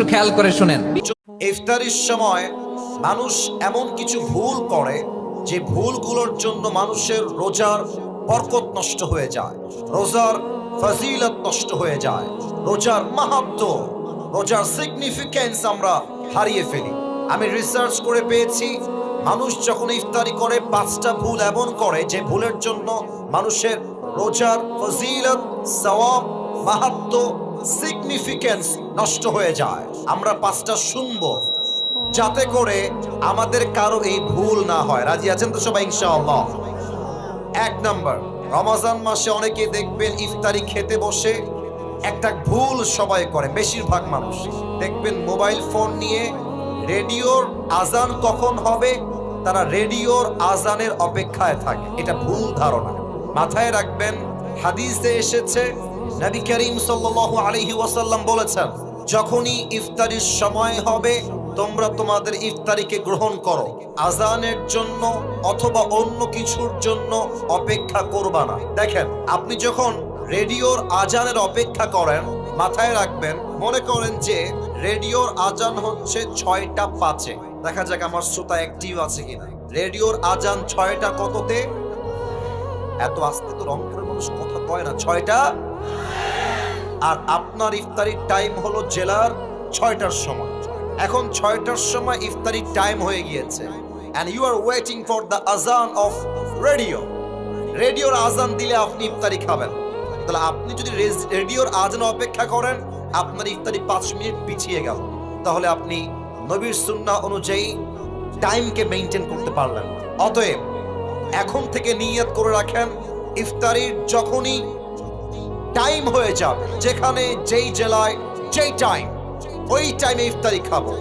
একটু খেয়াল করে শুনেন। ইফতারির সময় মানুষ এমন কিছু ভুল করে যে ভুলগুলোর জন্য মানুষের রোজার বরকত নষ্ট হয়ে যায়, রোজার ফজিলত নষ্ট হয়ে যায়, রোজার মাহাত্ম্য, রোজার সিগনিফিকেন্স আমরা হারিয়ে ফেলি। আমি রিসার্চ করে পেয়েছি মানুষ যখন ইফতারি করে 5টা ভুল এমন করে যে ভুলের জন্য মানুষের রোজার ফজিলত, সওয়াব, মাহাত্ম্য, সিগনিফিকেন্স নষ্ট হয়ে যায়। আমরা 5টা শুনবো যাতে করে আমাদের কারো এই ভুল না হয়। রাজি আছেন তো সবাই ইনশাআল্লাহ? 1 নাম্বার, রমজান মাসে অনেকে দেখবেন ইফতারি খেতে বসে একটা ভুল সবাই করে, বেশিরভাগ মানুষ দেখবেন মোবাইল ফোন নিয়ে রেডিওর আজান কখন হবে তারা রেডিওর আজানের অপেক্ষায় থাকে। এটা ভুল ধারণা, মাথায় রাখবেন। হাদিসে এসেছে নবী করিম সাল্লাল্লাহু আলাইহি ওয়াসাল্লাম বলেছেন, যখনই ইফতারির সময় হবে তোমরা তোমাদের ইফতারিকে গ্রহণ করো, আজানের জন্য অথবা অন্য কিছুর জন্য অপেক্ষা করবা না। দেখেন, আপনি যখন রেডিওর আজানের অপেক্ষা করেন, মাথায় রাখবেন, মনে করেন যে রেডিওর আজান হচ্ছে 6টা 5-এ। দেখা যাক আমার শ্রোতা অ্যাক্টিভ আছে কিনা। রেডিওর আজান 6টা কততে? এত আস্তে তো রংপুরের মানুষ কথা কয় না। 6টা। আর আপনার ইফতারির টাইম হলো জেলার 6টার সময়। এখন 6টার সময় ইফতারির টাইম হয়ে গিয়েছে, and you are waiting for the azan of radio. রেডিওর আজান দিলে আপনি ইফতারি খাবেন। তাহলে আপনি যদি রেডিওর আজান অপেক্ষা করেন, আপনার ইফতারি 5 মিনিট পিছিয়ে গেল। তাহলে আপনি নবীর সুন্নাহ অনুযায়ী টাইমকে মেইনটেইন করতে পারলেন। অতএব এখন থেকে নিয়ত করে রাখেন, ইফতারির যখনই টাইম হয়ে যাবে, যেখানে যেই জেলায় যেই টাইম, ওই টাইমে ইফতারি খাবো।